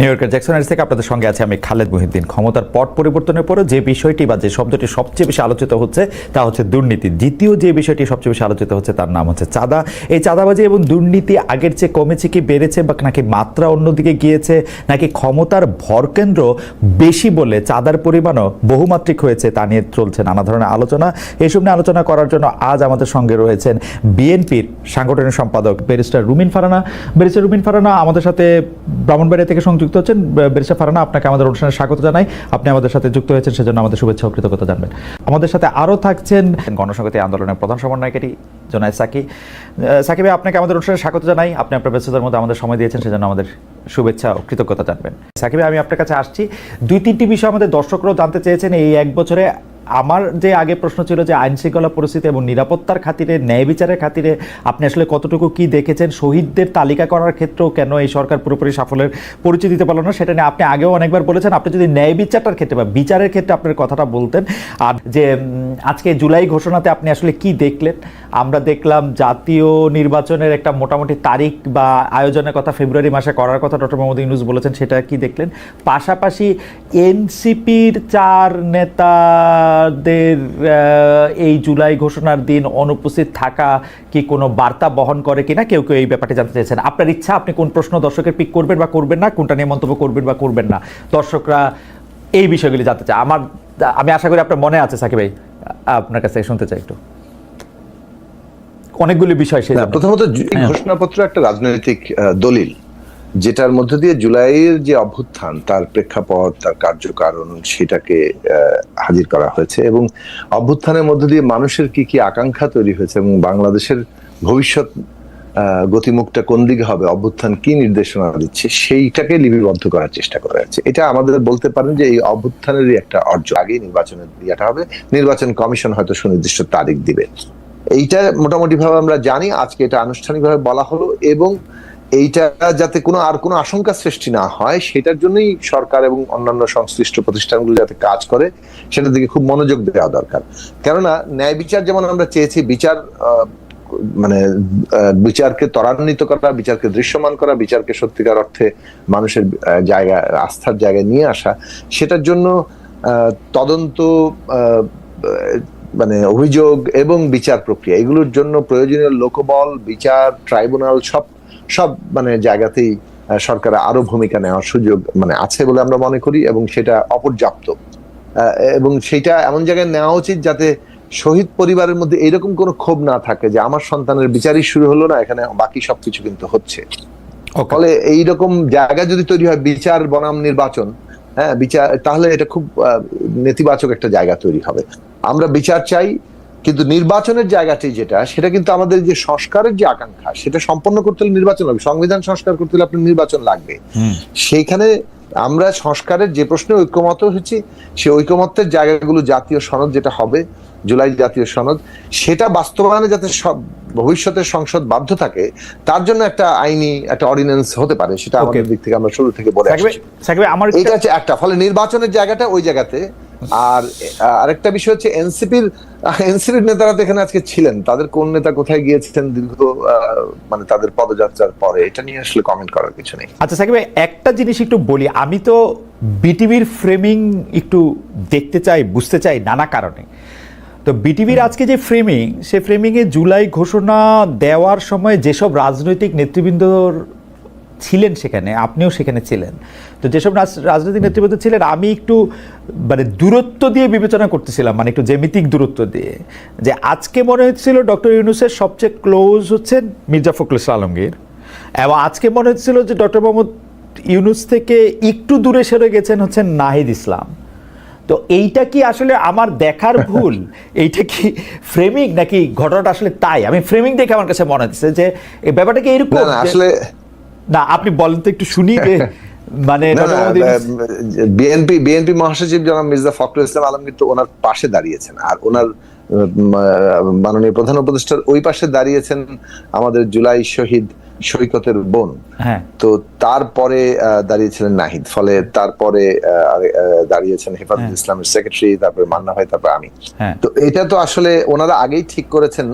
New ইয়র্কের Jackson থেকে আপনাদের সঙ্গে আছে আমি খালেদ মুহিউদ্দিন। ক্ষমতার পট পরিবর্তনের পরে যে বিষয়টি বা যে শব্দটি সবচেয়ে বেশি আলোচিত হচ্ছে তা হচ্ছে দুর্নীতি। দ্বিতীয় যে বিষয়টি সবচেয়ে বেশি আলোচিত হচ্ছে তার নাম হচ্ছে চাঁদা। এই চাঁদাবাজি এবং দুর্নীতি আগের চেয়ে কমেছে কি বেড়েছে, বা নাকি মাত্রা অন্যদিকে গিয়েছে, নাকি ক্ষমতার ভরকেন্দ্র বেশি বলে চাঁদার পরিমাণও বহুমাত্রিক হয়েছে, তা নিয়ে চলছে নানা ধরনের আলোচনা। এইসব নিয়ে আলোচনা করার জন্য আজ আমাদের সঙ্গে রয়েছেন বিএনপির সাংগঠনিক সম্পাদক ব্যারিস্টার রুমিন ফারহানা। ব্যারিস্টার রুমিন ফারহানা আমাদের সাথে ব্রাহ্মণবাড়িয়া থেকে যুক্ত হচ্ছেন। ব্যারিস্টার ফারহানা, আপনাকে আমাদের অনুষ্ঠানে স্বাগত জানাই। আপনি আমাদের সাথে যুক্ত হয়েছেন সেজন্য আমাদের শুভেচ্ছা ও কৃতজ্ঞতা জানবেন। আমাদের সাথে আরও থাকছেন গণসংহতি আন্দোলনের প্রধান সমন্বয়কারী জোনায়েদ সাকি। সাকি ভাই, আপনাকে আমাদের অনুষ্ঠানে স্বাগত জানাই। আপনি আপনার ব্যস্ততার মধ্যে আমাদের সময় দিয়েছেন সেজন্য আমাদের শুভেচ্ছা ও কৃতজ্ঞতা জানবেন। সাকি ভাই, আমি আপনার কাছে আসছি, দুই তিনটি বিষয় আমাদের দর্শকরাও জানতে চেয়েছেন। এই এক বছরে আমার যে আগে প্রশ্ন ছিল যে আইন শৃঙ্খলা পরিস্থিতি এবং নিরাপত্তার খাতিরে, ন্যায় বিচারের খাতিরে আপনি আসলে কতটুকু কি দেখেছেন, শহীদদের তালিকা করার ক্ষেত্রেও কেন এই সরকার পুরোপুরি সাফল্যের পরিচয় দিতে পারল না, সেটা নিয়ে আপনি আগেও অনেকবার বলেছেন। আপনি যদি ন্যায় বিচারটার ক্ষেত্রে বা বিচারের ক্ষেত্রে আপনার কথাটা বলতেন, আর যে আজকে জুলাই ঘোষণাতে আপনি আসলে কি দেখলেন। আমরা দেখলাম জাতীয় নির্বাচনের একটা মোটামুটি তারিখ বা আয়োজনের কথা ফেব্রুয়ারি মাসে করার কথা ডক্টর মোহাম্মদ ইউনূস বলেছেন, সেটা কি দেখলেন। পাশাপাশি এনসিপির 4 নেতাদের এই জুলাই ঘোষণার দিন অনুপস্থিত থাকা কি কোনো বার্তা বহন করে কিনা, কেউ কেউ এই ব্যাপারটি জানতে চাইছেন। আপনার ইচ্ছা, আপনি কোন প্রশ্ন দর্শকের পিক করবেন বা করবেন না, কোনটা নিয়ে মন্তব্য করবেন বা করবেন না, দর্শকরা এই বিষয়গুলি জানতে চায়। আমি আশা করি আপনার মনে আছে সাকিব ভাই, আপনার কাছে শুনতে চাই একটু অনেকগুলি বিষয়। প্রথমত ঘোষণাপত্র একটা রাজনৈতিক দলিল, যেটার মধ্যে দিয়ে জুলাইয়ের যে অভ্যুত্থান তার প্রেক্ষাপট, তার কার্যকারণ সেটাকে হাজির করা হয়েছে, এবং অভ্যুত্থানের মধ্যে দিয়ে মানুষের কি কি আকাঙ্ক্ষা তৈরি হয়েছে এবং বাংলাদেশের ভবিষ্যৎ গতিমুখটা কোন দিকে হবে, অভ্যুত্থান কি নির্দেশনা দিচ্ছে, সেইটাকে লিপিবদ্ধ করার চেষ্টা করা হয়েছে। এটা আমাদের বলতে পারেন যে এই অভ্যুত্থানেরই একটা অর্জন। আগেই নির্বাচনের ইয়েটা হবে, নির্বাচন কমিশন হয়তো সুনির্দিষ্ট তারিখ দিবে, এইটা মোটামুটি ভাবে আমরা জানি। আজকে এটা আনুষ্ঠানিকভাবে বলা হলো, এবং এইটা যাতে আর কোনো আশঙ্কা সৃষ্টি না হয় সেটার জন্যই সরকার এবং অন্যান্য সংশ্লিষ্ট প্রতিষ্ঠানগুলো যাতে কাজ করে সেটার দিকে খুব মনোযোগ দেওয়া দরকার। কেননা ন্যায় বিচার যেমন আমরা চেয়েছি, বিচারকে ত্বরান্বিত করা, বিচারকে দৃশ্যমান করা, বিচারকে সত্যিকার অর্থে মানুষের আস্থার জায়গায় নিয়ে আসা, সেটার জন্য তদন্ত, অভিযোগ এবং বিচার প্রক্রিয়া, এগুলোর জন্য প্রয়োজনীয় লোকবল, বিচার ট্রাইব্যুনাল সব জায়গাতেই সরকারের আরো ভূমিকা নেওয়ার সুযোগ আছে বলে আমরা মনে করি, এবং সেটা অপর্যাপ্ত, এবং সেটা এমন জায়গায় নেওয়া উচিত যাতে শহীদ পরিবারের মধ্যে এরকম কোনো ক্ষোভ না থাকে যে আমার সন্তানের বিচারই শুরু হলো না, এখানে বাকি সবকিছু কিন্তু হচ্ছে। ফলে এইরকম জায়গা যদি তৈরি হয় বিচার বনাম নির্বাচন, বিচার, তাহলে এটা খুব নেতিবাচক একটা জায়গা তৈরি হবে। আমরা বিচার চাই, কিন্তু নির্বাচনের জায়গাটি সেটা কিন্তু আমাদের যে সংস্কারের যে আকাঙ্ক্ষা সেটা সম্পন্ন করতে হলে নির্বাচন হবে। সংবিধান সংস্কার করতে হলে আপনার নির্বাচন লাগবে। সেইখানে আমরা সংস্কারের যে প্রশ্নে ঐক্যমত হয়েছি, সেই ঐক্যমতের জায়গাগুলো জাতীয় সনদ যেটা হবে, জুলাই জাতীয় সনদ, সেটা বাস্তবায়নে যাতে ভবিষ্যতের সংসদ বাধ্য থাকে, তার জন্য একটা আইনি একটা অর্ডিন্যান্স হতে পারে, সেটা আমাদের দিক থেকে আমরা শুরু থেকে বলে আসছি। এটা হচ্ছে একটা। ফলে নির্বাচনের জায়গাটা ওই জায়গাতে। আর আরেকটা বিষয় হচ্ছে এনসিপির নেতারা তো এখানে আজকে ছিলেন, তাদের কোন নেতা কোথায় গিয়েছেন দীর্ঘ তাদের পদযাত্রার পরে, এটা নিয়ে আসলে কমেন্ট করার কিছু নেই। আচ্ছা সাকিব ভাই, একটা জিনিস একটু বলি, আমি তো বিটিভির ফ্রেমিং একটু দেখতে চাই, বুঝতে চাই নানা কারণে। তো বিটিভির আজকে যে ফ্রেমিং, সে ফ্রেমিংয়ে জুলাই ঘোষণা দেওয়ার সময় যেসব রাজনৈতিক নেতৃবৃন্দ ছিলেন সেখানে, আপনিও সেখানে ছিলেন, তো যেসব রাজনৈতিক নেতৃবৃন্দ ছিলেন আমি একটু দূরত্ব দিয়ে বিবেচনা করতেছিলাম, একটু জ্যামিতিক দূরত্ব দিয়ে, যে আজকে মনে হচ্ছিল ডক্টর ইউনূসের সবচেয়ে ক্লোজ হচ্ছেন মির্জা ফখরুল ইসলাম আলমগীর, এবং আজকে মনে হচ্ছিল যে ডক্টর মোহাম্মদ ইউনূস থেকে একটু দূরে সরে গেছেন হচ্ছেন নাহিদ ইসলাম। তো এইটা কি আসলে আমার দেখার ভুল, এইটা কি ফ্রেমিং, নাকি ঘটনাটা আসলে তাই? আমি ফ্রেমিং দেখে আমার কাছে মনে হচ্ছে যে এই ব্যাপারটা কি এরকম আসলে না। আপনি বলেন তো, একটু শুনি। বিএনপি মহাসচিব জনাব মির্জা ফখরুল ইসলাম আলমগীর তো ওনার পাশে দাঁড়িয়েছেন, আর ওনার মাননীয় প্রধান উপদেষ্টার ওই পাশে দাঁড়িয়েছেন আমাদের জুলাই শহীদ সৈকতের বোন। তো তারপরে দাঁড়িয়েছিলেন নাহিদ, ফলে তারপরে দাঁড়িয়েছেন হেফাজত ইসলামের সেক্রেটারি, তারপরে মান্না ভাই, তারপরে আমি। তো এটা তো আসলে ওনারা আগেই ঠিক করেছেন।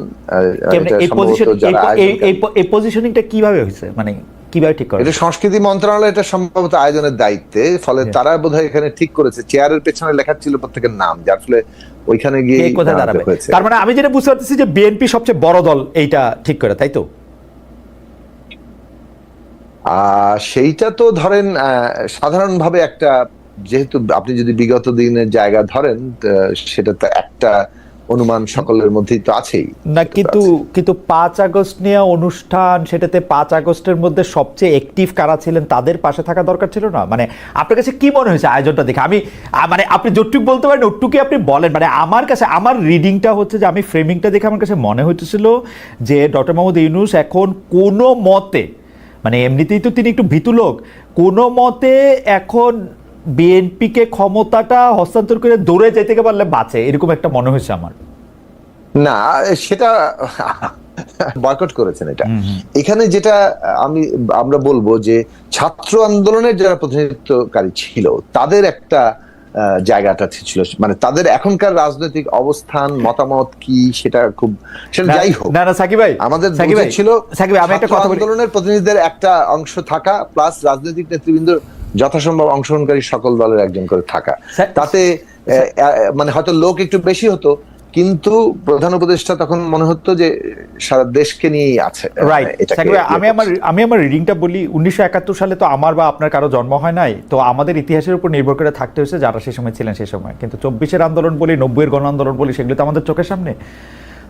এই পজিশনিংটা কিভাবে হয়েছে, কিভাবে ঠিক করে? এটা সংস্কৃতি মন্ত্রণালয়, এটা সম্ভবত আয়োজনের দায়িত্বে, ফলে তারা বোধহয় এখানে ঠিক করেছে। চেয়ারের পেছনে লেখা ছিল প্রত্যেকের নাম, যার ফলে ওইখানে গিয়ে কোথায় দাঁড়াবে। তার মানে আমি যেটা বুঝতে পারতেছি যে বিএনপি সবচেয়ে বড় দল এইটা ঠিক করে, তাই তো? সেইটা তো ধরেন সাধারণভাবে একটা, যেহেতু আপনি যদি বিগত দিনের জায়গা ধরেন, সেটা তো একটা অনুমান সকলের মধ্যেই তো আছেই না, কিন্তু 5 আগস্ট নিয়ে অনুষ্ঠান, সেটাতে 5 আগস্টের মধ্যে সবচেয়ে অ্যাক্টিভ কারা ছিলেন তাদের পাশে থাকা দরকার ছিল না? মানে আপনার কাছে কি মনে হয়েছে আয়োজনটা দেখে? আমি মানে আপনি যতটুকু বলতে পারেন ওটুকুই আপনি বলেন। মানে আমার কাছে আমার রিডিংটা হচ্ছে যে, আমি ফ্রেমিংটা দেখে আমার কাছে মনে হইতেছিল যে ডক্টর মোহাম্মদ ইউনূস এখন কোনো মতে, মানে এমনিতেই তো তিনি একটু ভীতু লোক, কোনো মতে এখন বিএনপিকে ক্ষমতাটা হস্তান্তর করে দৌড়ে যেতে পারলে বাঁচে, এরকম একটা মনে হয়েছে আমার। না, সেটা বয়কট করেছেন এটা। এখানে যেটা আমরা বলবো যে ছাত্র আন্দোলনের যারা প্রতিনিধিত্বকারী ছিল তাদের একটা জায়গাটা ছিল, মানে তাদের এখনকার রাজনৈতিক অবস্থান মতামত কি সেটা যাই হোক না সাকিব ভাই, আমাদের ছিল আমি একটা কথা বলি, আন্দোলনের প্রতিনিধিদের একটা অংশ থাকা প্লাস রাজনৈতিক নেতৃবৃন্দ যথাসম্ভব অংশগ্রহণকারী সকল দলের একজন করে থাকা। তাতে মানে হয়তো লোক একটু বেশি হতো, কিন্তু প্রধান উপদেষ্টা তখন মনে হতো যে সারা দেশকে নিয়েই আছে। আমি আমার রিডিংটা বলি। 1971 সালে তো আমার বা আপনার কারো জন্ম হয় নাই, তো আমাদের ইতিহাসের উপর নির্ভর করে থাকতে হয়েছে যারা সেই সময় ছিলেন সেই সময়। কিন্তু 24-এর আন্দোলন বলি, 90-এর গণ আন্দোলন বলি, সেগুলো তো আমাদের চোখের সামনে।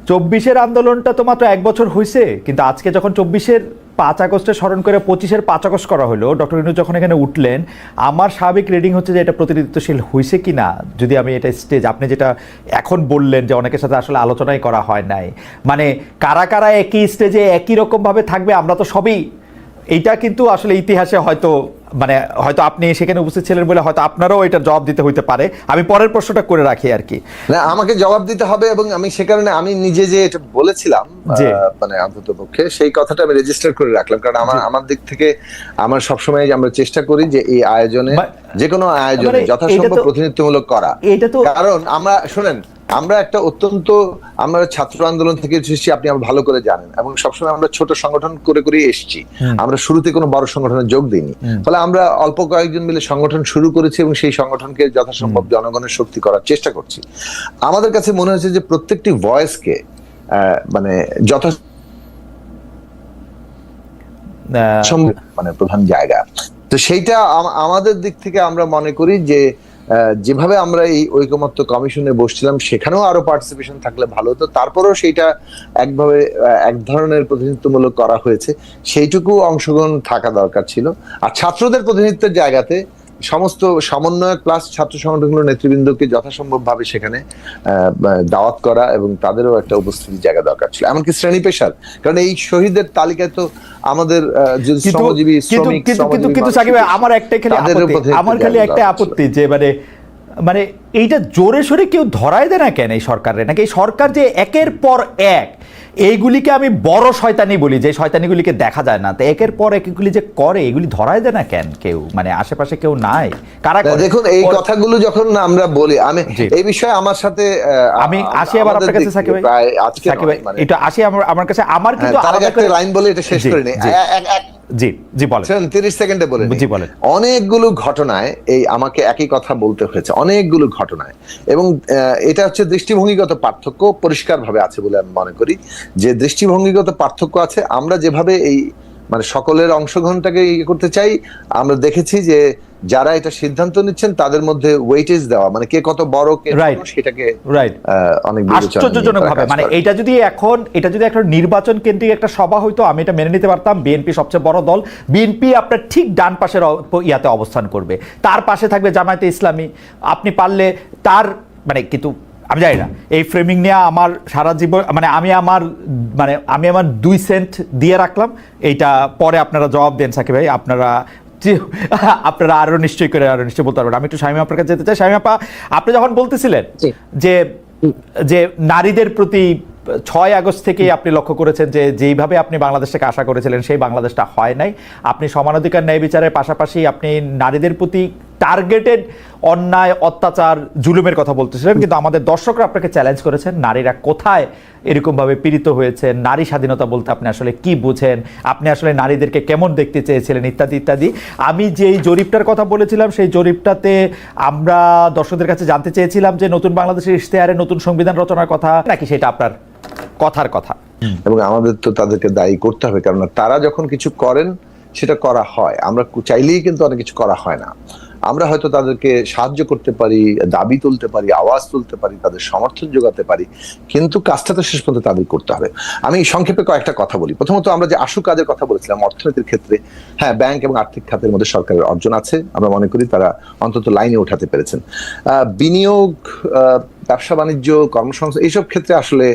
24-এর আন্দোলনটা তো মাত্র 1 বছর হয়েছে, কিন্তু আজকে যখন 24-এর 5 আগস্টে স্মরণ করে 25-এর 5 আগস্ট করা হলো, ডক্টর ইউনূস যখন এখানে উঠলেন, আমার স্বাভাবিক রিডিং হচ্ছে যে এটা প্রতিনিধিত্বশীল হয়েছে কি না। যদি আমি এটা স্টেজ, আপনি যেটা এখন বললেন যে অনেকের সাথে আসলে আলোচনাই করা হয় নাই, মানে কারা কারা একই স্টেজে একই রকমভাবে থাকবে, আমরা তো সবই, এইটা কিন্তু আসলে ইতিহাসে হয়তো মানে হয়তো আপনি সেখানে উপস্থিত ছিলেন বলে হয়তো আপনারও এটার জবাব দিতে হইতে পারে। আমি পরের প্রশ্নটা করে রাখি আর কি। না, আমাকে জবাব দিতে হবে, এবং আমি সে কারণে আমি নিজে যে এটা বলেছিলাম মানে অন্তত পক্ষে সেই কথাটা আমি রেজিস্টার করে রাখলাম, কারণ আমার দিক থেকে আমরা সবসময় আমরা চেষ্টা করি যে এই আয়োজনে, যে কোনো আয়োজনে যথাসম্ভব প্রতিনিধিত্বমূলক করা। কারণ আমরা শুনেন, আমরা একটা আমরা ছাত্র আন্দোলন থেকে এসেছি, আপনি আমার ভালো করে জানেন, এবং সবসময় আমরা ছোট সংগঠন করে করে এসেছি। আমরা শুরুতে কোনো বড় সংগঠনে যোগ দিইনি, ফলে আমরা অল্প কয়েকজন মিলে সংগঠন শুরু করেছি এবং সেই সংগঠনকে যথাসম্ভব জনগণের শক্তি করার চেষ্টা করছি। আমাদের কাছে মনে হয়েছে যে প্রত্যেকটি ভয়েসকে মানে মানে প্রধান জায়গা, তো সেইটা আমাদের দিক থেকে আমরা মনে করি যে যেভাবে আমরা এই ঐকমত্য কমিশনে বসছিলাম সেখানেও আরো পার্টিসিপেশন থাকলে ভালো হতো। তারপরেও সেইটা একভাবে এক ধরনের প্রতিনিধিত্বমূলক করা হয়েছে, সেইটুকু অংশগ্রহণ থাকা দরকার ছিল। আর ছাত্রদের প্রতিনিধিত্বের জায়গাতে সমস্ত সমন্বয়ক প্লাস ছাত্র সংগঠনগুলোর নেতৃবৃন্দকে যথাসম্ভব ভাবে সেখানে দাওয়াত করা এবং তাদেরও একটা উপস্থিতির জায়গা দরকার ছিল, এমনকি শ্রেণী পেশার। কারণ এই শহীদদের তালিকায় তো আমাদের শ্রমজীবী, শ্রমিক, কিন্তু সাকিব ভাই, আমার খালি একটা আপত্তি যে মানে এইটা জোরে সোরে কেউ ধরায় দেয় না কেন এই সরকারের? নাকি এই সরকার যে একের পর এক এইগুলিকে আমি বড় শয়তানি বলি, যে শয়তানিগুলিকে দেখা যায় না, তো একের পর এক এগুলি যে করে, এগুলি ধরায় দেয় না কেন কেউ? মানে আশেপাশে কেউ নাই কারা? দেখুন, এই কথাগুলো যখন আমরা বলি, আমি এই বিষয়ে আমার সাথে আমি আসি আবার আপনার কাছে সাকিব ভাই, সাকিব ভাই এটা আসি আমার কাছে। আমার কিন্তু আলাদা একটা লাইন বলে এটা শেষ করে নেই। জি বলেন, 30 সেকেন্ডে বলেন। জি বলেন। অনেকগুলো ঘটনায় আমাকে একই কথা বলতে হয়েছে, অনেকগুলো ঘটনায়, এবং এটা হচ্ছে দৃষ্টিভঙ্গিগত পার্থক্য পরিষ্কার ভাবে আছে বলে আমি মনে করি। যে দৃষ্টিভঙ্গিগত পার্থক্য আছে, আমরা যেভাবে এই মানে সকলের অংশগ্রহণটাকে ইয়ে করতে চাই, আমরা দেখেছি যে যারা এটা সিদ্ধান্ত নিচ্ছেন তাদের মধ্যে ওয়েটেজ দেওয়া, মানে কে কত বড় কে সেটাকে অনেক আশ্চর্যজনক ভাবে, মানে এটা যদি একটা নির্বাচন কেন্দ্রিক একটা সভা হইতো আমি এটা মেনে নিতে পারতাম। বিএনপি সবচেয়ে বড় দল, বিএনপি আপনার ঠিক ডান পাশের ইয়াতে অবস্থান করবে, তার পাশে থাকবে জামায়াতে ইসলামী, আপনি পারলে তার মানে, কিন্তু আমি জানি না এই ফ্রেমিং নিয়ে আমার সারা জীবন মানে আমি আমার 2 সেন্ট দিয়ে রাখলাম। এইটা পরে আপনারা জবাব দেন সাকিব ভাই, আপনারা আরো নিশ্চয় বলতে পারবেন। আমি একটু শামীমা আপনার কাছে যেতে চাই। শামীমা আপা, আপনি যখন বলতেছিলেন যে নারীদের প্রতি 6 আগস্ট থেকেই আপনি লক্ষ্য করেছেন যে যেইভাবে আপনি বাংলাদেশটাকে আশা করেছিলেন সেই বাংলাদেশটা হয় নাই, আপনি সমানাধিকার ন্যায় বিচারের পাশাপাশি আপনি নারীদের প্রতি টার্গেটেড অন্যায়, অত্যাচার, জুলুমের কথা বলতেছিলেন, কিন্তু আমাদের দর্শকরা আপনাকে চ্যালেঞ্জ করেছেন নারীরা কোথায় এরকমভাবে পীড়িত হয়েছে, নারী স্বাধীনতা বলতে আপনি আসলে কি বুঝেন, আপনি আসলে নারীদেরকে কেমন দেখতে চেয়েছিলেন, ইত্যাদি ইত্যাদি। আমি যেই জরিপটার কথা বলেছিলাম সেই জরিপটাতে আমরা দর্শকদের কাছে জানতে চেয়েছিলাম যে নতুন বাংলাদেশের ইশতেহারে নতুন সংবিধান রচনার কথা নাকি সেটা আপনার কথার কথা। এবং আমাদের তো তাদেরকে দায়ী করতে হবে, কারণ তারা যখন কিছু করেন সেটা করা হয়, আমরা চাইলেই কিন্তু অনেক কিছু করা হয় না। আমরা হয়তো তাদেরকে সাহায্য করতে পারি, দাবি তুলতে পারি, আওয়াজ তুলতে পারি, তাদের সমর্থন যোগাতে পারি, কিন্তু কাজটা তো শেষ পর্যন্ত তাদের করতে হবে। আমি সংক্ষেপে কয়েকটা কথা বলি। প্রথমত, আমরা যে আশু কাজের কথা বলেছিলাম অর্থনীতির ক্ষেত্রে, হ্যাঁ, ব্যাংক এবং আর্থিক খাতের মধ্যে সরকারের অর্জন আছে, আমরা মনে করি তারা অন্তত লাইনে উঠাতে পেরেছেন। বিনিয়োগ, ব্যবসা বাণিজ্য, কর্মসংস্থান, এইসব ক্ষেত্রে আসলে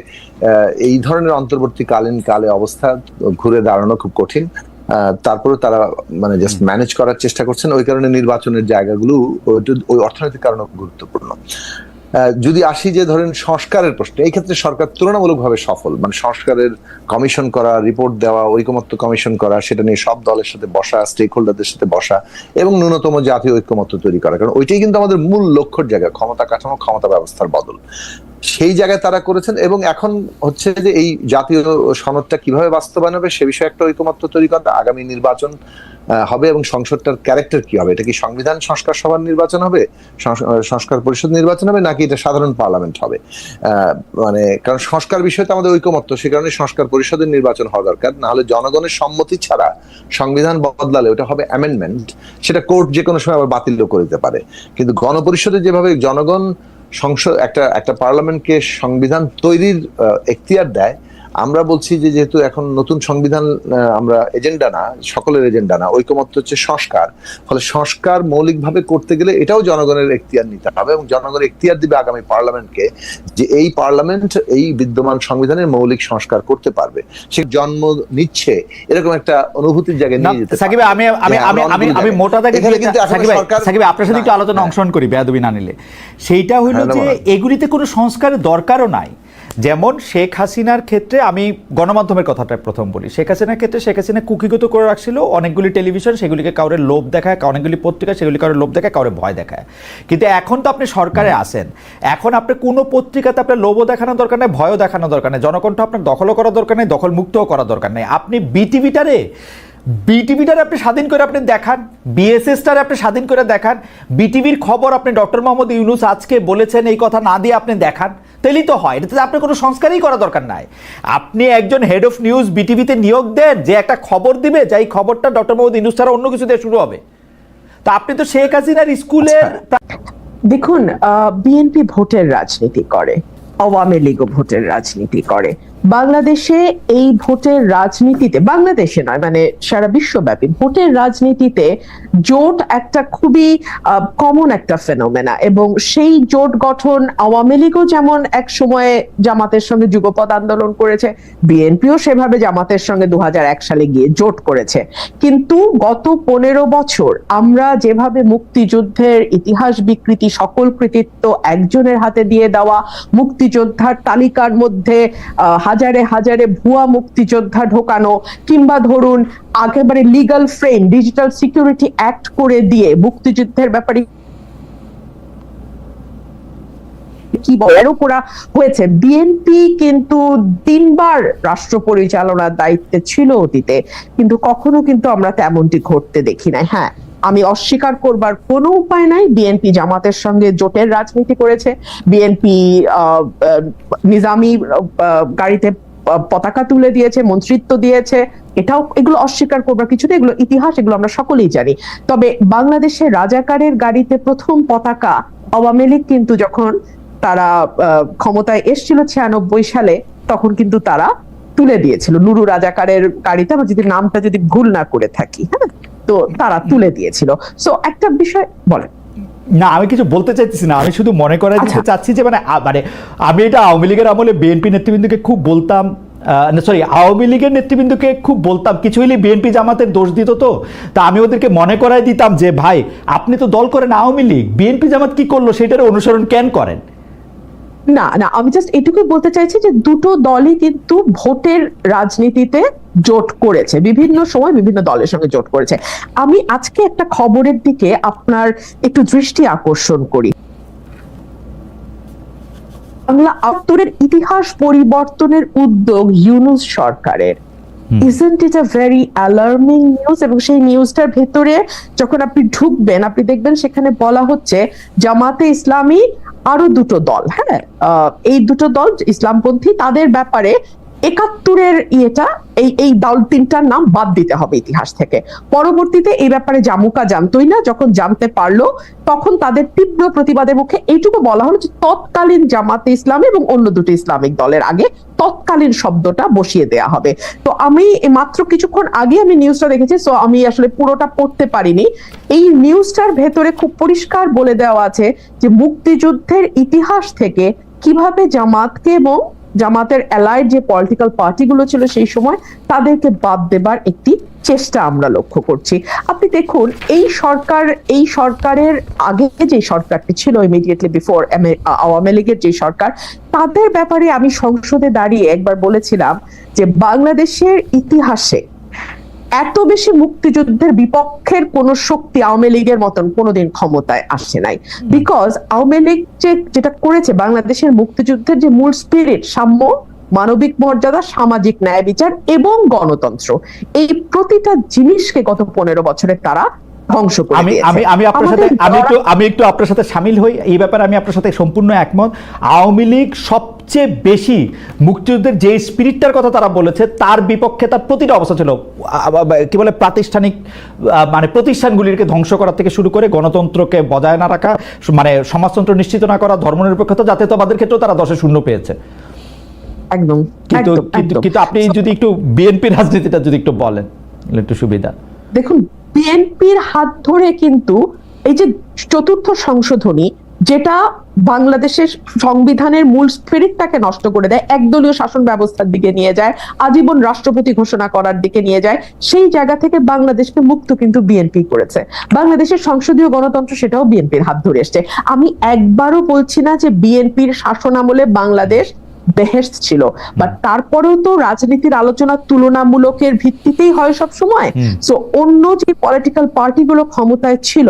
এই ধরনের অন্তর্বর্তীকালীন কালে অবস্থা ঘুরে দাঁড়ানো খুব কঠিন। তারপরে তারা মানে জাস্ট ম্যানেজ করার চেষ্টা করছেন, ওই কারণে নির্বাচনের জায়গাগুলো ওই অর্থনৈতিক কারণে গুরুত্বপূর্ণ। যদি আসি যে ধরেন সংস্কারের প্রশ্নে, এই ক্ষেত্রে সরকার তুলনামূলকভাবে সফল, মানে সংস্কারের কমিশন করা, রিপোর্ট দেওয়া, ঐকমত্য কমিশন করা, সেটা নিয়ে সব দলের সাথে বসা, স্টেক হোল্ডারদের সাথে বসা এবং ন্যূনতম জাতীয় ঐকমত্য তৈরি করা, কারণ ওইটাই কিন্তু আমাদের মূল লক্ষ্যের জায়গা, ক্ষমতা কাঠামো, ক্ষমতা ব্যবস্থার বদল, সেই জায়গায় তারা করেছেন। এবং এখন হচ্ছে যে এই জাতীয় সনদটা কিভাবে বাস্তবায়ন হবে সে বিষয়ে একটা ঐকমত্য তৈরি করা, আগামী নির্বাচন হবে এবং সংসদটার ক্যারেক্টার কি হবে, এটা কি সংবিধান সংস্কার সভার নির্বাচন হবে, সংস্কার পরিষদ নির্বাচন হবে, নাকি এটা সাধারণ পার্লামেন্ট হবে, মানে কারণ সংস্কার বিষয়টা আমাদের ঐকমত্য, সে কারণে সংস্কার পরিষদের নির্বাচন হওয়া দরকার, না হলে জনগণের সম্মতি ছাড়া সংবিধান বদলালে ওটা হবে অ্যামেন্ডমেন্ট, সেটা কোর্ট যে কোনো সময় আবার বাতিলও করে দিতে পারে। কিন্তু গণপরিষদে যেভাবে জনগণ সংসদ একটা পার্লামেন্টকে সংবিধান তৈরির এখতিয়ার দেয়, আমরা বলছি যে যেহেতু এখন নতুন সংবিধান আমরা এজেন্ডা না, সকলের এজেন্ডা না, ঐকমত্য হচ্ছে সংস্কার, ফলে সংস্কার মৌলিকভাবে করতে গেলে এটাও জনগণের এখতিয়ার নিতে হবে এবং জনগণের এখতিয়ার দিবে আগামী পার্লামেন্টকে, যে এই পার্লামেন্ট এই বিদ্যমান সংবিধানের মৌলিক সংস্কার করতে পারবে। সে জন্ম নিচ্ছে এরকম একটা অনুভূতির জায়গায় নিয়ে যেতে। সাকিব, আমি মোটা দাগে সাকিব আপনার সাথে একটু আলোচনা অংশগ্রহণ করি বেয়াদবি না নিলে। সেইটা হইল যে এগুলিতে কোনো সংস্কারের দরকারও নাই। যেমন শেখ হাসিনার ক্ষেত্রে, আমি গণমাধ্যমের কথাটা প্রথম বলি, শেখ হাসিনার ক্ষেত্রে শেখ হাসিনা কুকিগত করে রাখছিল অনেকগুলি টেলিভিশন, সেগুলিকে কাউরে লোভ দেখায়, অনেকগুলি পত্রিকা সেগুলি কাউরে লোভ দেখায়, কাউরে ভয় দেখায়। কিন্তু এখন তো আপনি সরকারে আসেন, এখন আপনি কোনো পত্রিকাতে আপনার লোভও দেখানোর দরকার নেই, ভয়ও দেখানোর দরকার নেই, জনকণ্ঠ আপনার দখলও করার দরকার নেই, দখল মুক্তও করার দরকার নেই। আপনি বিটিভিটারে আপনি স্বাধীন করে আপনি দেখান, বিএসএসটারে আপনি স্বাধীন করে দেখান, বিটিভির খবর আপনি ডক্টর মোহাম্মদ ইউনূস আজকে বলেছেন এই কথা না দিয়ে আপনি দেখান, তাহলেই তো হয়। এটাতে আপনার কোনো সংস্কারই করা দরকার নাই। আপনি একজন হেড অফ নিউজ বিটিভিতে নিয়োগ দেন, যে একটা খবর দিবে, যে এই খবরটা ডক্টর মোহাম্মদ ইউনূস ছাড়া অন্য কিছু দিয়ে শুরু হবে। তা আপনি তো শেখ হাসিনার স্কুলের দেখুন, বিএনপি ভোটের রাজনীতি করে, আওয়ামী লীগও ভোটের রাজনীতি করে। বাংলাদেশে এই ভোটের রাজনীতিতে, বাংলাদেশে নয় মানে সারা বিশ্বব্যাপী ভোটের রাজনীতিতে জোট একটা খুবই কমন একটা ফেনোমেনা, এবং সেই জোট গঠন আওয়ামী লীগও যেমন এক সময়ে জামাতের সঙ্গে যুগপৎ আন্দোলন করেছে, বিএনপিও সেভাবে জামাতের সঙ্গে 2001 সালে গিয়ে জোট করেছে। কিন্তু গত 15 বছর আমরা যেভাবে মুক্তিযুদ্ধের ইতিহাস বিকৃতি, সকল কৃতিত্ব একজনের হাতে দিয়ে দেওয়া, মুক্তিযোদ্ধার তালিকার মধ্যে হাজারে হাজারে ভুয়া মুক্তিযোদ্ধা ঢোকানো, কিংবা ধরুন একেবারে legal frame, digital security act করে দিয়ে মুক্তিযুদ্ধের ব্যাপারে কি বড় করা হয়েছে। বিএনপি কিন্তু 3 বার রাষ্ট্র পরিচালনার দায়িত্বে ছিল অতীতে, কিন্তু কখনো কিন্তু আমরা তেমনটি ঘটতে দেখি নাই। হ্যাঁ, আমি অস্বীকার করবার কোনো উপায় নাই, বিএনপি জামাতের সঙ্গে জোটের রাজনীতি করেছে, বিএনপি নিজামী গাড়িতে পতাকা তুলে দিয়েছে, মন্ত্রিত্ব দিয়েছে, এগুলো অস্বীকার করবার কিছু নেই, এগুলো ইতিহাস, এগুলো আমরা সকলেই জানি। তবে বাংলাদেশের রাজাকারের গাড়িতে প্রথম পতাকা আওয়ামী লীগ কিন্তু যখন তারা ক্ষমতায় এসেছিল 96 সালে, তখন কিন্তু তারা তুলে দিয়েছিল নুরু রাজাকারের গাড়িতে, আমার যদি নামটা যদি ভুল না করে থাকি, হ্যাঁ, তো তারা তুলে দিয়েছিল। সো একটা বিষয় বলেন। না, আমি কিছু বলতে চাইতেছি না, আমি শুধু মনে করাই দিতে চাচ্ছি যে মানে আমি এটা আওয়ামী লীগের আমলে বিএনপি নেতৃবৃন্দকে খুব বলতাম, আওয়ামী লীগের নেতৃবৃন্দকে খুব বলতাম, কিছু হলে বিএনপি জামাতের দোষ দিত, তো তা আমি ওদেরকে মনে করাই দিতাম যে ভাই আপনি তো দল করেন আওয়ামী লীগ, বিএনপি জামাত কি করলো সেটার অনুসরণ কেন করেন? না না, আমি জাস্ট এটুকুই বলতে চাইছি যে দুটো দলই কিন্তু ভোটের রাজনীতিতে জোট করেছে, বিভিন্ন সময় বিভিন্ন দলের সঙ্গে জোট করেছে। আমি আজকে একটা খবরের দিকে আপনার একটু দৃষ্টি আকর্ষণ করি। বাংলা আত্তরের ইতিহাস পরিবর্তনের উদ্যোগ ইউনূস সরকারের, isn't it a very alarming news? এবং সেই নিউজটার ভেতরে যখন আপনি ঢুকবেন আপনি দেখবেন সেখানে বলা হচ্ছে জামাতে ইসলামী আরো দুটো দল, হ্যাঁ, এই দুটো দল ইসলামপন্থী, তাদের ব্যাপারে ৭১-এর এই দল তিনটার নাম বাদ দিতে হবে ইতিহাস থেকে। পরবর্তীতে এই ব্যাপারে জামুকা জানতোই না, যখন জানতে পারলো তখন তাদের তীব্র প্রতিবাদের মুখে এইটুকু বলা হলো যে তৎকালীন জামাতে ইসলামী এবং অন্য দুটো ইসলামিক দলের আগে তৎকালীন শব্দটা বসিয়ে দেয়া হবে। তো আমি মাত্র কিছুক্ষণ আগে আমি নিউজটা দেখেছি, সো আমি আসলে পুরোটা পড়তে পারিনি। এই নিউজটার ভেতরে খুব পরিষ্কার বলে দেওয়া আছে যে মুক্তিযুদ্ধের ইতিহাস থেকে কিভাবে জামাতকে এবং জামাতের অ্যালাইড যে পলিটিক্যাল পার্টিগুলো ছিল সেই সময় তাদেরকে বাদ দেবার একটি চেষ্টা আমরা লক্ষ্য করছি। আপনি দেখুন এই সরকারের আগে যে সরকারটি ছিল ইমিডিয়েটলি বিফোর আওয়ামী লীগের যে সরকার, তাদের ব্যাপারে আমি সংসদে দাঁড়িয়ে একবার বলেছিলাম যে বাংলাদেশের ইতিহাসে এত বেশি মুক্তিযুদ্ধের বিপক্ষের কোন শক্তি আওয়ামী লীগের মতন কোনোদিন ক্ষমতায় আসে নাই। বিকজ আওয়ামী লীগ যেটা করেছে, বাংলাদেশের মুক্তিযুদ্ধের যে মূল স্পিরিট, সাম্য, মানবিক মর্যাদা, সামাজিক ন্যায় বিচার এবং গণতন্ত্র, এই প্রতিটা জিনিসকে গত ১৫ বছরে তারা ধ্বংস করে দিয়েছে। আমি একটু আপনার সাথে শামিল হই এই ব্যাপারে, আমি আপনার সাথে সম্পূর্ণ একমত। আওয়ামী লীগ সবচেয়ে বেশি মুক্তিযুদ্ধের যে স্পিরিটটার কথা তারা বলেছে তার বিপক্ষে তার প্রতিটা অবস্থা ছিল, কি বলে, প্রাতিষ্ঠানিক মানে প্রতিষ্ঠানগুলিকে ধ্বংস করা থেকে শুরু করে গণতন্ত্রকে বজায় না রাখা, মানে সমাজতন্ত্র নিশ্চিত না করা, ধর্মনিরপেক্ষতা, জাতীয়তাবাদের ক্ষেত্রেও তারা 10-0 পেয়েছে। একদম। কিন্তু আপনি যদি একটু বিএনপি রাজনীতিটা যদি একটু বলেন একটু সুবিধা। দেখুন, বিএনপির হাত ধরে কিন্তু এই যে চতুর্থ সংশোধনী, যেটা বাংলাদেশের সংবিধানের মূল স্পিরিটটাকে নষ্ট করে দেয়, একদলীয় শাসন ব্যবস্থার দিকে নিয়ে যায়, আজীবন রাষ্ট্রপতি ঘোষণা করার দিকে নিয়ে যায়, সেই জায়গা থেকে বাংলাদেশকে মুক্ত কিন্তু বিএনপি করেছে। বাংলাদেশের সংসদীয় গণতন্ত্র সেটাও বিএনপির হাত ধরে এসছে। আমি একবারও বলছি না যে বিএনপির শাসনামলে বাংলাদেশ বেহেশত ছিল, বাট তারপরেও তো রাজনীতির আলোচনা তুলনামূলকের ভিত্তিতেই হয় সব সময়। সো অন্য যে পলিটিক্যাল পার্টিগুলো ক্ষমতায় ছিল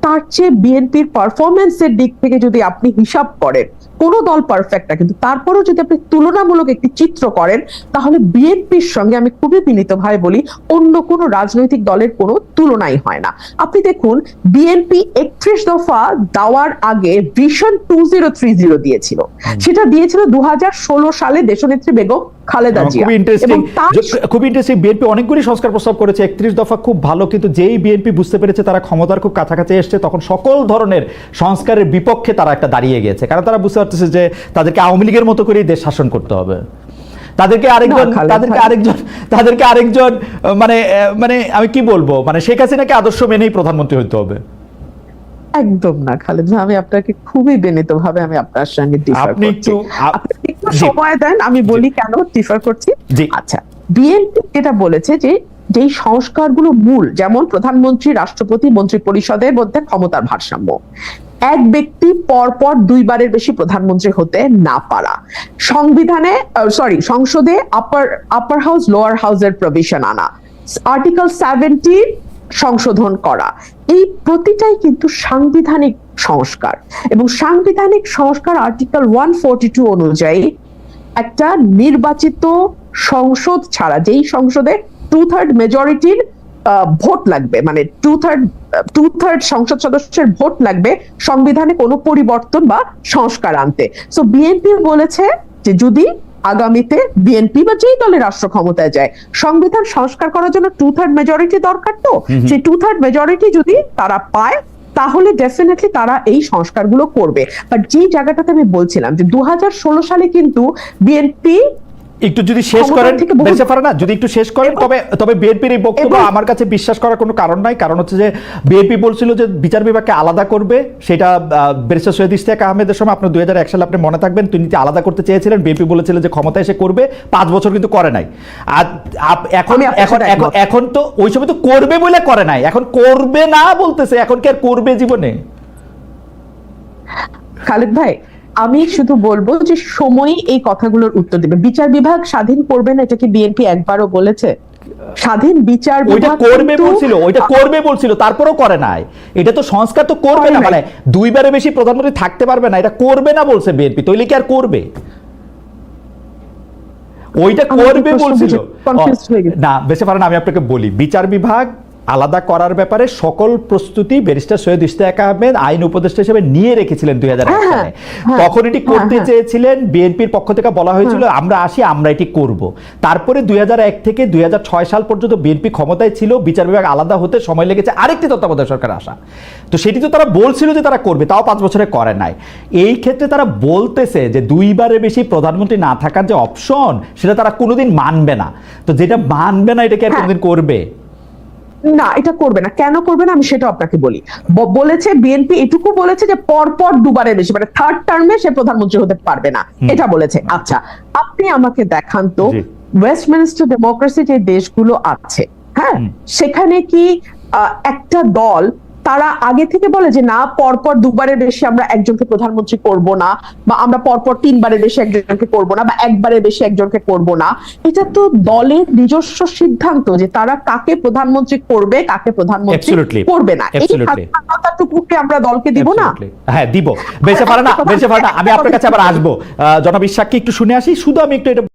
তার চেয়ে বিএনপির পারফরমেন্সের দিক থেকে যদি আপনি হিসাব করেন, কোনো দল পারফেক্ট না, কিন্তু তারপরেও যদি আপনি তুলনামূলক একটি চিত্র করেন, তাহলে বিএনপির সঙ্গে আমি খুবই বিনীতভাবে বলি অন্য কোনো রাজনৈতিক দলের কোনো তুলনাই হয় না। আপনি দেখুন, বিএনপি ৩১ দফা দেওয়ার আগে ভিশন 2030 দিয়েছিল, সেটা দিয়েছিল 2016 সালে দেশনেত্রী বেগম খালেদা জিয়া। খুব ইন্টারেস্টিং, বিএনপি অনেকগুলি সংস্কার প্রস্তাব করেছে, ৩১ দফা খুব ভালো, কিন্তু যেই বিএনপি বুঝতে পেরেছে তারা ক্ষমতার খুব কাছাকাছি এসছে, তখন সকল ধরনের সংস্কারের বিপক্ষে তারা একটা দাঁড়িয়ে গেছে, কারণ তারা বুঝতে পারতেছে যে তাদেরকে আওয়ামী লীগের মতো করেই দেশ শাসন করতে হবে, তাদেরকে আরেকজন মানে আমি কি বলবো, মানে শেখ হাসিনাকে আদর্শ মেনেই প্রধানমন্ত্রী হইতে হবে। একদম না খালেদ ভাই, আমি আপনাকে খুবই বিনীতভাবে আমি আপনার সঙ্গে ডিফার করছি। আপনি একটু সময় দেন, আমি বলি কেন ডিফার করছি। আচ্ছা, বিএনপি যেটা বলেছে যে যেই সংস্কারগুলো মূল, যেমন প্রধানমন্ত্রী, রাষ্ট্রপতি, মন্ত্রী পরিষদের মধ্যে ক্ষমতার ভারসাম্য, এক ব্যক্তি পরপর 2 বারের বেশি প্রধানমন্ত্রী হতে না পারা, সংসদে আপার হাউস লোয়ার হাউসের প্রভিশন আনা, আর্টিকেল 70 সংশোধন করা, এই প্রতিটাই কিন্তু সাংবিধানিক সংস্কার। এবং সাংবিধানিক সংস্কার আর্টিকেল 142 অনুযায়ী একটা নির্বাচিত সংসদ ছাড়া, যেই সংসদে 2/3 মেজরিটির ভোট লাগবে, মানে 2/3 সংসদ সদস্যের ভোট লাগবে সংবিধানে কোনো পরিবর্তন বা সংস্কার আনতে। সো বিএনপি বলেছে যে যদি আগামীতে বিএনপি বা যেই দলের রাষ্ট্র ক্ষমতায় যায়, সংবিধান সংস্কার করার জন্য 2/3 মেজরিটি দরকার, তো সেই 2/3 মেজরিটি যদি তারা পায় তাহলে ডেফিনেটলি তারা এই সংস্কারগুলো করবে। বাট যেই জায়গাটাতে আমি বলছিলাম যে 2016 সালে কিন্তু বিএনপি একটু যদি শেষ করেন, যদি একটু শেষ করেন, তবে বিএনপির এই বক্তব্য আমার কাছে বিশ্বাস করার কোনো কারণ নাই। কারণ হচ্ছে যে বিএনপি বলছিল যে বিচার বিভাগকে আলাদা করবে, সেটা ব্যারিস্টার সৈয়দ ইশতিয়াক আহমেদের সময়, আপনার 2001 সালে আপনি মনে থাকবেন, তিনি আলাদা করতে চেয়েছিলেন, বিএনপি বলেছিল যে ক্ষমতা এসে করবে, 5 বছর কিন্তু করে নাই। আর এখন তো ওই সময় তো করবে বলে করে নাই, এখন করবে না বলতেছে, এখন কি আর করবে জীবনে? খালেদ ভাই, আমি শুধু বলবো যে সময়ই এই কথাগুলোর উত্তর দেবে। বিচার বিভাগ স্বাধীন করবে না, এটা কি বিএনপি একবারও বলেছে? স্বাধীন বিচার ওইটা বিভাগ করবে কিন্তু- বলছিল, ওইটা করবে বলছিল, তারপরেও করে নাই। এটা তো সংস্কার তো করবে না, করে নাই। মানে দুইবারে বেশি প্রধানমন্ত্রী থাকতে পারবে না, এটা করবে না বলছে বিএনপি, তাইলে কি আর করবে? ওইটা আমার করবে প্রশ্ন বলছিল। বুঝে confused হয়ে গেছি। না বেশি পারেন, আমি আপনাকে বলি, বিচার বিভাগ আলাদা করার ব্যাপারে সকল প্রস্তুতি ব্যারিস্টার সৈয়দ ইশতিয়াক আহমেদ আইন উপদেষ্টা হিসেবে নিয়ে রেখেছিলেন 2001 সালে। তখন এটি করতে চেয়েছিলেন, বিএনপির পক্ষ থেকে বলা হয়েছিল আমরা আসি, আমরা এটি করব। তারপরে 2001 থেকে 2006 সাল পর্যন্ত বিএনপি ক্ষমতায় ছিল, বিচার বিভাগ আলাদা হতে সময় লেগেছে আরেকটি তত্ত্বাবধায়ক সরকার আসা। তো সেটি তো তারা বলছিল যে তারা করবে, তাও 5 বছরে করে নাই। এই ক্ষেত্রে তারা বলতেছে যে দুইবারের বেশি প্রধানমন্ত্রী না থাকার যে অপশন, সেটা তারা কোনোদিন মানবে না। তো যেটা মানবে না, এটাকে আর কোনোদিন করবে না, এটা করবে না। কেন করবে না আমি সেটা আপনাকে বলি। বলেছে বিএনপি এটুকু বলেছে যে পরপর দুবারের বেশি, মানে থার্ড টার্মে সে প্রধানমন্ত্রী হতে পারবে না, এটা বলেছে। আচ্ছা, আপনি আমাকে দেখান তো জি। ওয়েস্টমিনিস্টার ডেমোক্রেসি যে দেশগুলো আছে, হ্যাঁ, সেখানে কি একটা দল তারা আগে থেকে বলে যে না, পরপর দুবারের বেশি আমরা একজনকে প্রধানমন্ত্রী করব না, বা আমরা পরপর 3 বারের বেশি একজনকে করব না, বা একবারের বেশি একজনকে করব না? এটা তো দলের নিজস্ব সিদ্ধান্ত যে তারা কাকে প্রধানমন্ত্রী করবে, কাকে প্রধানমন্ত্রী Absolutely. করবে না। এই Absolutely. স্বাধীনতাটুকুকে আমরা দলকে দিব না? Absolutely. হ্যাঁ দিব, বেঁচে পারে না, বেঁচে পারে না। আমি আপনার কাছে আবার আসবো, জনাব ইশাককে একটু শুনে আসি, শুধু আমি একটু এটা